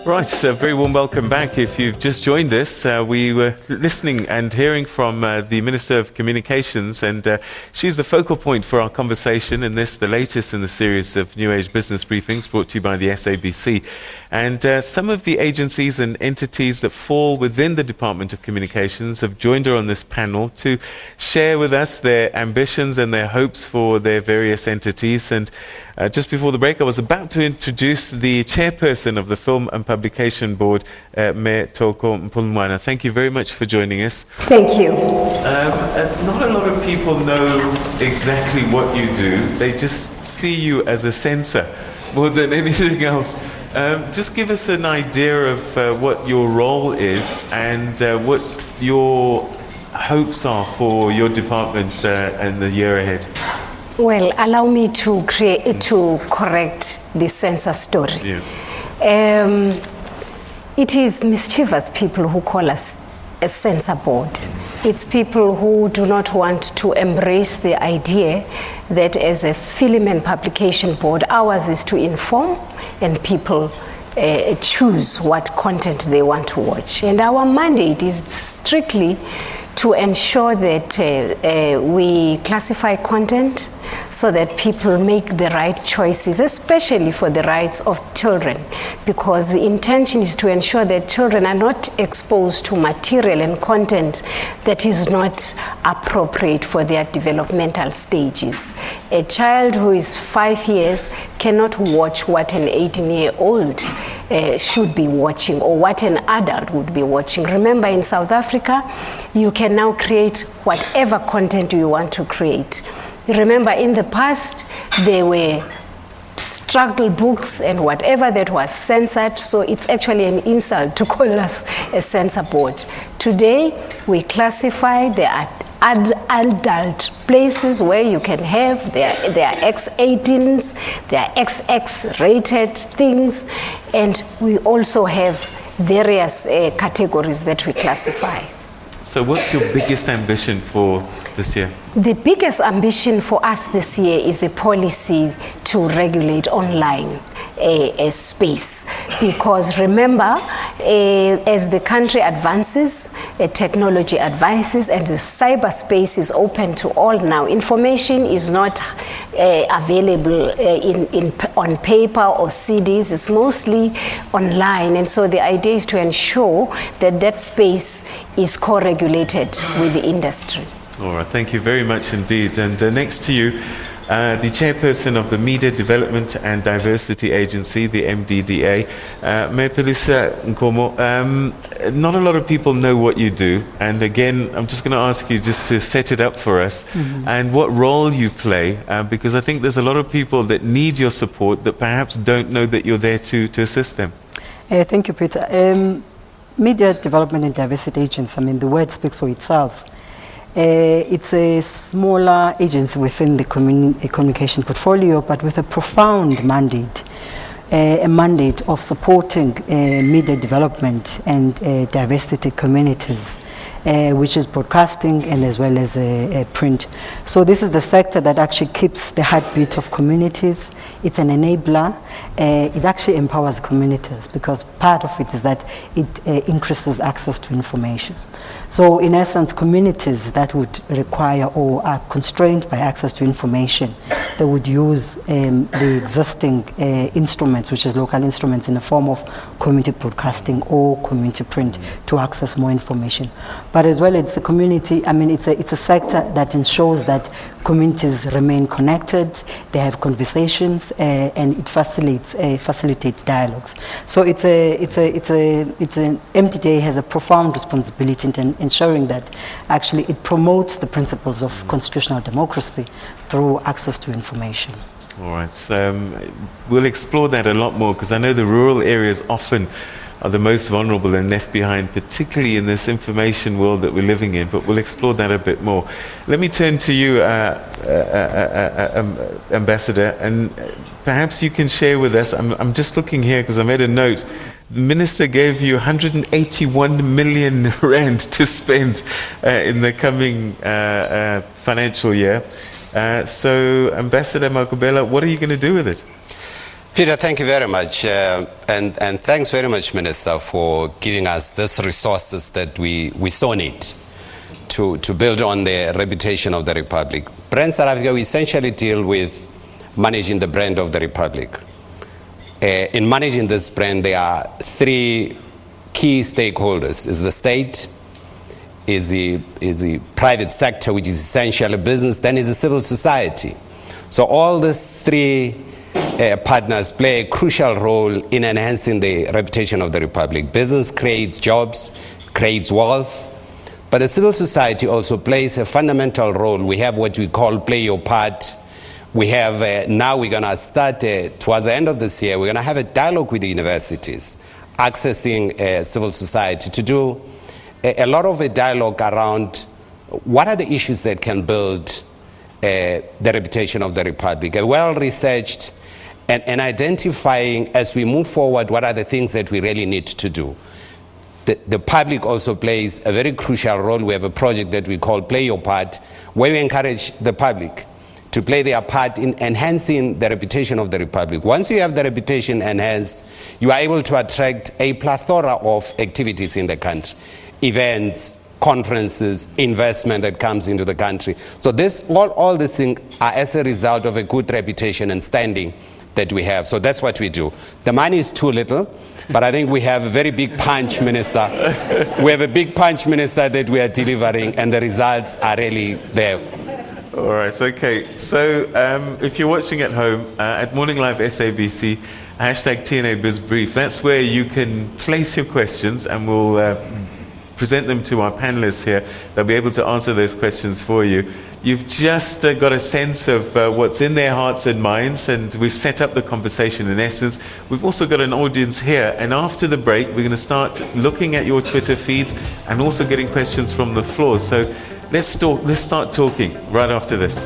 Right, so very warm welcome back. If you've just joined us, we were listening and hearing from the Minister of Communications, and she's the focal point for our conversation in this, the latest in the series of New Age Business Briefings brought to you by the SABC. And some of the agencies and entities that fall within the Department of Communications have joined her on this panel to share with us their ambitions and their hopes for their various entities. And just before the break, I was about to introduce the chairperson of the Film and Publication Board, Me Toko Mpulumwana. Thank you very much for joining us. Thank you. Not a lot of people know exactly what you do. They just see you as a censor more than anything else. Just give us an idea of what your role is and what your hopes are for your department in the year ahead. Well, allow me to correct the censor story. Yeah. It is mischievous people who call us a censor board. It's people who do not want to embrace the idea that as a film and publication board, ours is to inform and people choose what content they want to watch. And our mandate is strictly to ensure that we classify content so that people make the right choices, especially for the rights of children, because the intention is to ensure that children are not exposed to material and content that is not appropriate for their developmental stages. A child who is 5 years cannot watch what an 18-year-old should be watching or what an adult would be watching. Remember, in South Africa, you can now create whatever content you want to create. Remember, in the past, there were struggle books and whatever that was censored, so it's actually an insult to call us a censor board. Today, we classify the adult places where you can have their X18s, their XX rated things, and we also have various categories that we classify. So what's your biggest ambition for this year? The biggest ambition for us this year is the policy to regulate online space, because remember, as the country advances, technology advances, and the cyberspace is open to all now. Information is not available on paper or CDs. It's mostly online, and so the idea is to ensure that that space is co-regulated with the industry. All right, thank you very much indeed. And next to you, the chairperson of the Media Development and Diversity Agency, the MDDA, Melissa Nkomo. Not a lot of people know what you do, and again, I'm just going to ask you just to set it up for us, and what role you play, because I think there's a lot of people that need your support that perhaps don't know that you're there to assist them. Thank you, Peter. Media Development and Diversity Agency, I mean, the word speaks for itself. It's a smaller agency within the communication portfolio, but with a profound mandate, a mandate of supporting media development and diversity communities, which is broadcasting and as well as print. So this is the sector that actually keeps the heartbeat of communities. It's an enabler. It actually empowers communities, because part of it is that it increases access to information. So in essence, communities that would require or are constrained by access to information, they would use the existing instruments, which is local instruments in the form of community broadcasting or community print, to access more information. But as well, it's a community, I mean, it's a sector that ensures that communities remain connected, they have conversations, and it facilitates dialogues. So it's an MDDA has a profound responsibility in ensuring that actually it promotes the principles of constitutional democracy through access to information. All right, we'll explore that a lot more, because I know the rural areas often are the most vulnerable and left behind, particularly in this information world that we're living in, but we'll explore that a bit more. Let me turn to you, Ambassador, and perhaps you can share with us, I'm just looking here because I made a note, the Minister gave you 181 million rand to spend in the coming financial year. So, Ambassador Makubela, what are you going to do with it? Peter, thank you very much. And thanks very much, Minister, for giving us these resources that we so need to build on the reputation of the Republic. Brand South Africa, we essentially deal with managing the brand of the Republic. In managing this brand, there are three key stakeholders. Is the state, is the private sector, which is essentially business, then is the civil society. So all these three partners play a crucial role in enhancing the reputation of the Republic. Business creates jobs, creates wealth, but the civil society also plays a fundamental role. We have what we call play your part. We have, now we're going to start, towards the end of this year, we're going to have a dialogue with the universities, accessing civil society to do a lot of a dialogue around what are the issues that can build the reputation of the Republic. A well-researched and identifying as we move forward what are the things that we really need to do. The public also plays a very crucial role. We have a project that we call Play Your Part, where we encourage the public to play their part in enhancing the reputation of the Republic. Once you have the reputation enhanced, you are able to attract a plethora of activities in the country, events, conferences, investment that comes into the country. So this, all these things are as a result of a good reputation and standing that we have. So that's what we do. The money is too little, but I think we have a very big punch, Minister. We have a big punch, Minister, that we are delivering, and the results are really there. All right, okay. So if you're watching at home, at Morning Live SABC, hashtag TNA Biz Brief, that's where you can place your questions, and we'll present them to our panelists here. They'll be able to answer those questions for you. You've just got a sense of what's in their hearts and minds, and we've set up the conversation in essence. We've also got an audience here, and after the break, we're going to start looking at your Twitter feeds and also getting questions from the floor. So let's start talking right after this.